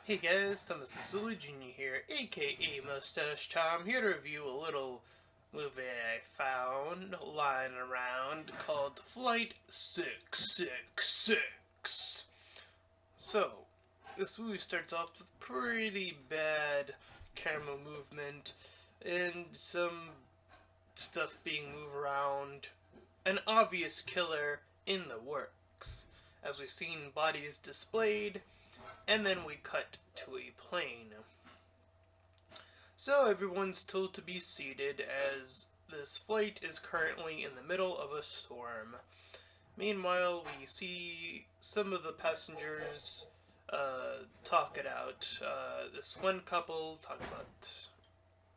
Hey guys, Thomas the Jr. here, aka Mustache Tom, here to review a little movie I found lying around called Flight 666. So, this movie starts off with pretty bad camera movement and some stuff being moved around. An obvious killer in the works, as we've seen bodies displayed, and then we cut to a plane. So everyone's told to be seated as this flight is currently in the middle of a storm. Meanwhile, we see some of the passengers talk it out. This one couple talk about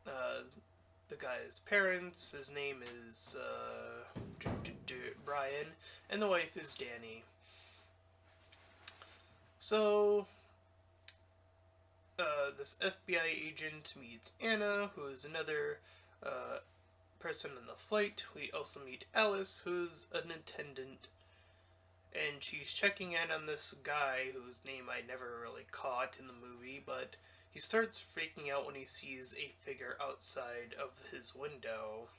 the guy's parents. His name is Brian, and the wife is Danny. So this FBI agent meets Anna, who is another person on the flight. We also meet Alice, who's an attendant, and she's checking in on this guy whose name I never really caught in the movie, but he starts freaking out when he sees a figure outside of his window.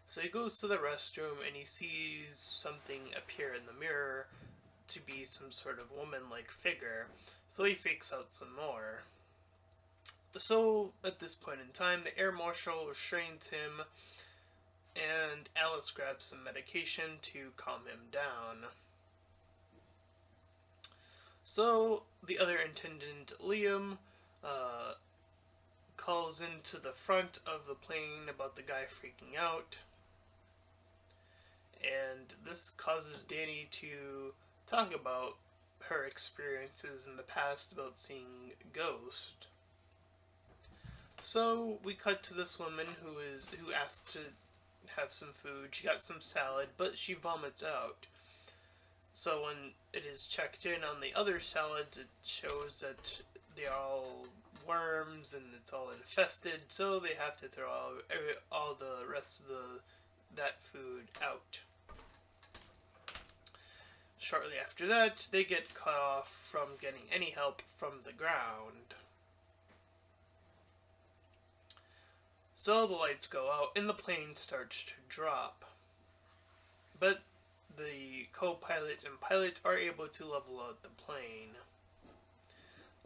So he goes to the restroom and he sees something appear in the mirror to be some sort of woman-like figure, so he freaks out some more. So, at this point in time, the air marshal restrains him, and Alice grabs some medication to calm him down. So, the other attendant, Liam, calls into the front of the plane about the guy freaking out, and this causes Danny to talk about her experiences in the past about seeing a ghost. So we cut to this woman who asked to have some food. She got some salad, but she vomits out. So when it is checked in on the other salads, it shows that they're all worms and it's all infested. So they have to throw all the rest of that food out. Shortly after that, they get cut off from getting any help from the ground. So the lights go out and the plane starts to drop. But the co-pilot and pilot are able to level out the plane.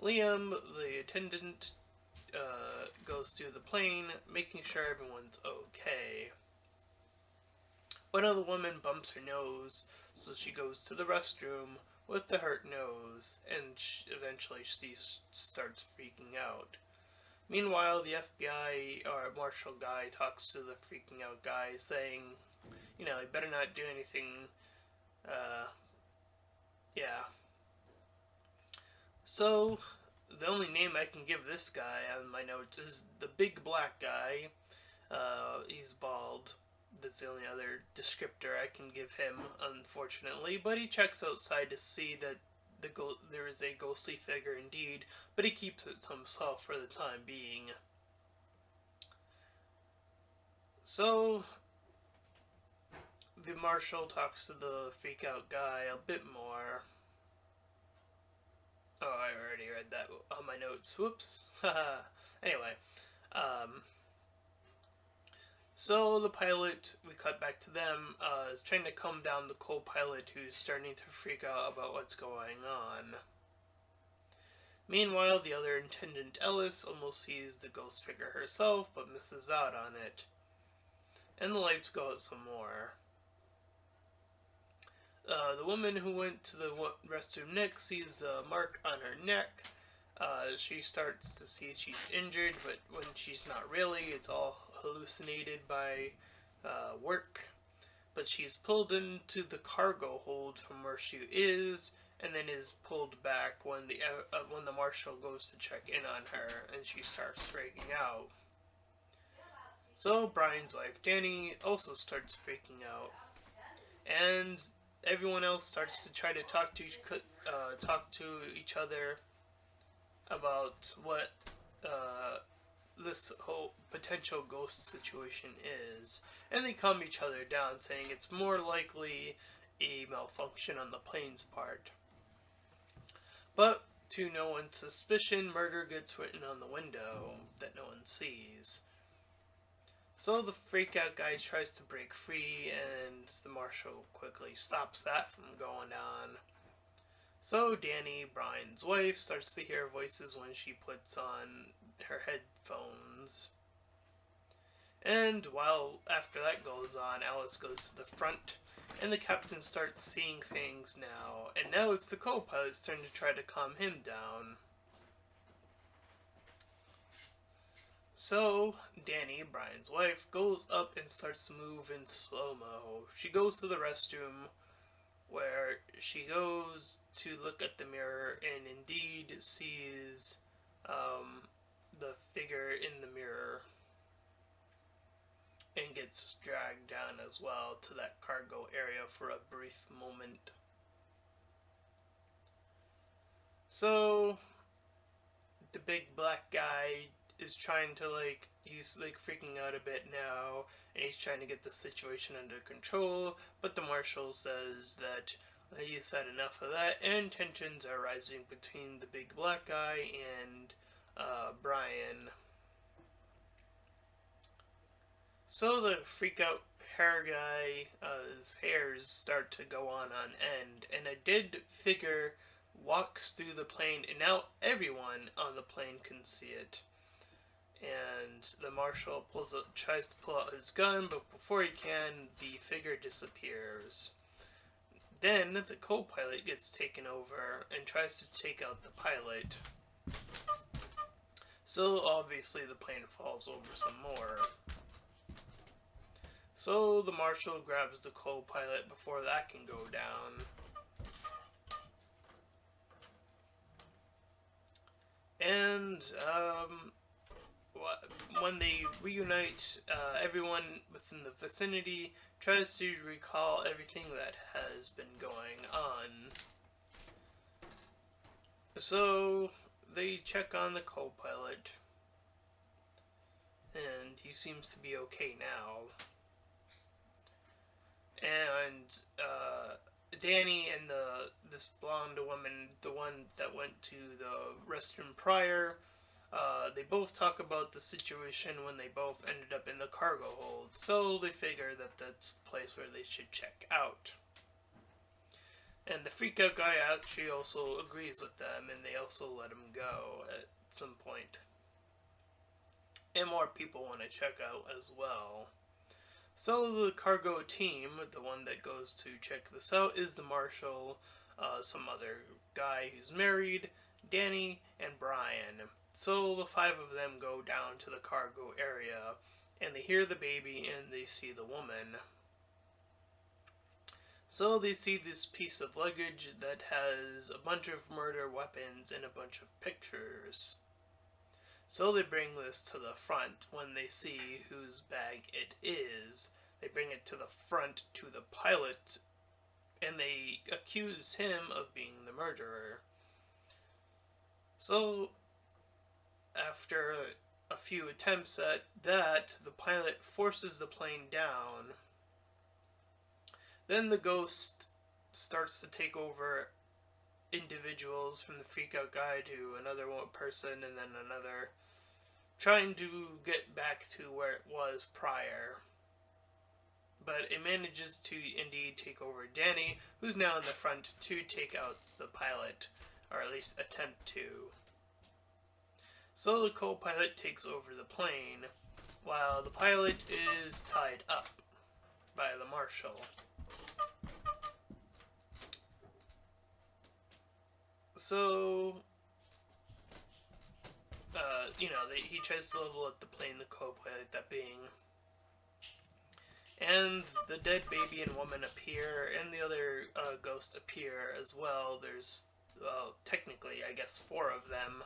Liam, the attendant, goes through the plane, making sure everyone's okay. One of the women bumps her nose, so she goes to the restroom with the hurt nose, and eventually she starts freaking out. Meanwhile, the FBI or marshal guy talks to the freaking out guy, saying, you better not do anything. Yeah. So, the only name I can give this guy on my notes is the big black guy. He's bald. That's the only other descriptor I can give him, unfortunately. But he checks outside to see that there is a ghostly figure indeed, but he keeps it to himself for the time being. So, the marshal talks to the freak out guy a bit more. Oh, I already read that on my notes. Whoops. Anyway, so the pilot, we cut back to them, is trying to calm down the co-pilot who's starting to freak out about what's going on. Meanwhile, the other attendant, Alice, almost sees the ghost figure herself, but misses out on it. And the lights go out some more. The woman who went to the restroom next sees a mark on her neck. She starts to see she's injured, but when she's not really, it's all hallucinated by work. But she's pulled into the cargo hold from where she is, and then is pulled back when the marshal goes to check in on her, and she starts freaking out. So Brian's wife Danny also starts freaking out, and everyone else starts to try to talk to each other about what this whole potential ghost situation is, and they calm each other down, saying it's more likely a malfunction on the plane's part. But to no one's suspicion, murder gets written on the window that no one sees. So the freak out guy tries to break free, and the marshal quickly stops that from going on. So Danny, Brian's wife, starts to hear voices when she puts on her headphones. And while after that goes on, Alice goes to the front, and the captain starts seeing things now. And now it's the co-pilot's turn to try to calm him down. So, Danny, Brian's wife, goes up and starts to move in slow-mo. She goes to the restroom, where she goes to look at the mirror and indeed sees the figure in the mirror, and gets dragged down as well to that cargo area for a brief moment. So, the big black guy is trying to, he's freaking out a bit now, and he's trying to get the situation under control, but the marshal says that he's had enough of that, and tensions are rising between the big black guy and Brian. So the freak out hair guy, his hairs start to go on end, and a dead figure walks through the plane, and now everyone on the plane can see it. And the marshal tries to pull out his gun, but before he can, the figure disappears. Then the co-pilot gets taken over and tries to take out the pilot. So obviously the plane falls over some more. So the marshal grabs the co-pilot before that can go down. And when they reunite, everyone within the vicinity tries to recall everything that has been going on. So they check on the co-pilot, and he seems to be okay now. And Danny and this blonde woman, the one that went to the restroom prior, they both talk about the situation when they both ended up in the cargo hold, so they figure that that's the place where they should check out. And the freak out guy actually also agrees with them, and they also let him go at some point. And more people want to check out as well. So the cargo team, the one that goes to check this out, is the marshal, some other guy who's married, Danny, and Brian. So the five of them go down to the cargo area, and they hear the baby and they see the woman. So they see this piece of luggage that has a bunch of murder weapons and a bunch of pictures. So they bring this to the front when they see whose bag it is. They bring it to the front to the pilot, and they accuse him of being the murderer. So after a few attempts at that, the pilot forces the plane down. Then the ghost starts to take over individuals, from the freak out guy to another one person and then another, trying to get back to where it was prior. But it manages to indeed take over Danny, who's now in the front, to take out the pilot, or at least attempt to. So the co-pilot takes over the plane, while the pilot is tied up by the marshal. So, he tries to level up the plane, the co-pilot, that being. And the dead baby and woman appear, and the other ghosts appear as well. There's, technically, I guess, 4 of them.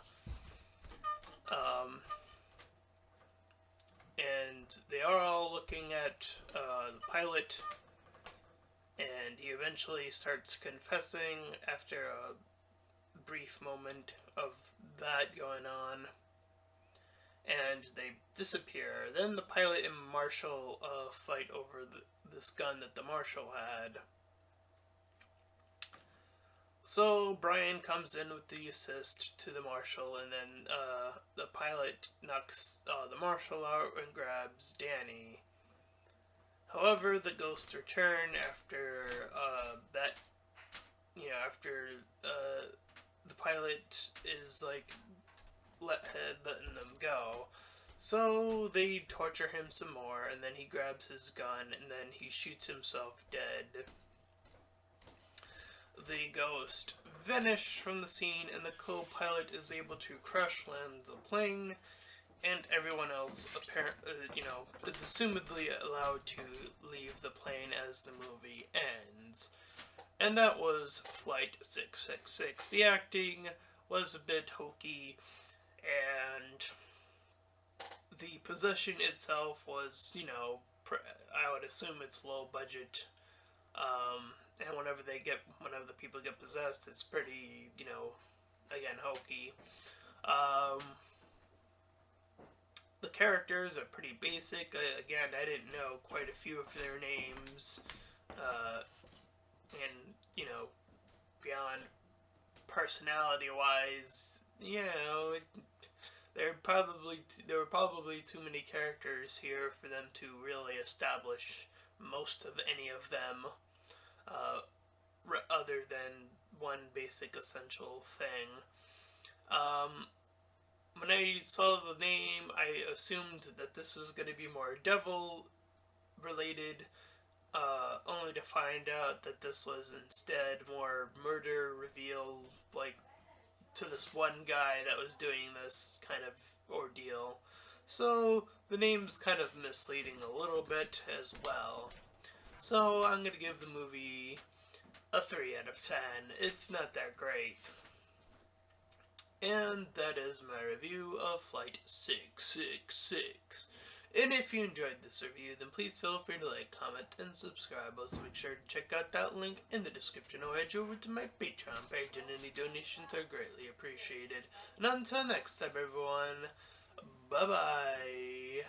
And they are all looking at the pilot, and he eventually starts confessing after a brief moment of that going on, and they disappear. Then the pilot and marshal fight over this gun that the marshal had. So Brian comes in with the assist to the marshal, and then the pilot knocks the marshal out and grabs Danny. However, the ghosts return after that. After the pilot is like letting them go. So they torture him some more, and then he grabs his gun, and then he shoots himself dead. The ghost vanish from the scene, and the co-pilot is able to crash land the plane, and everyone else is assumedly allowed to leave the plane as the movie ends. And that was Flight 666. The acting was a bit hokey, and the possession itself was, I would assume it's low budget. And whenever the people get possessed, it's pretty, again, hokey. The characters are pretty basic. I didn't know quite a few of their names. And, beyond personality-wise, there were probably too many characters here for them to really establish most of any of them, other than one basic essential thing. When I saw the name, I assumed that this was going to be more devil related, only to find out that this was instead more murder reveal, like, to this one guy that was doing this kind of ordeal. So the name's kind of misleading a little bit as well. So I'm going to give the movie a 3 out of 10. It's not that great. And that is my review of Flight 666. And if you enjoyed this review, then please feel free to like, comment, and subscribe. Also make sure to check out that link in the description or head over to my Patreon page, and any donations are greatly appreciated. And until next time, everyone, bye-bye.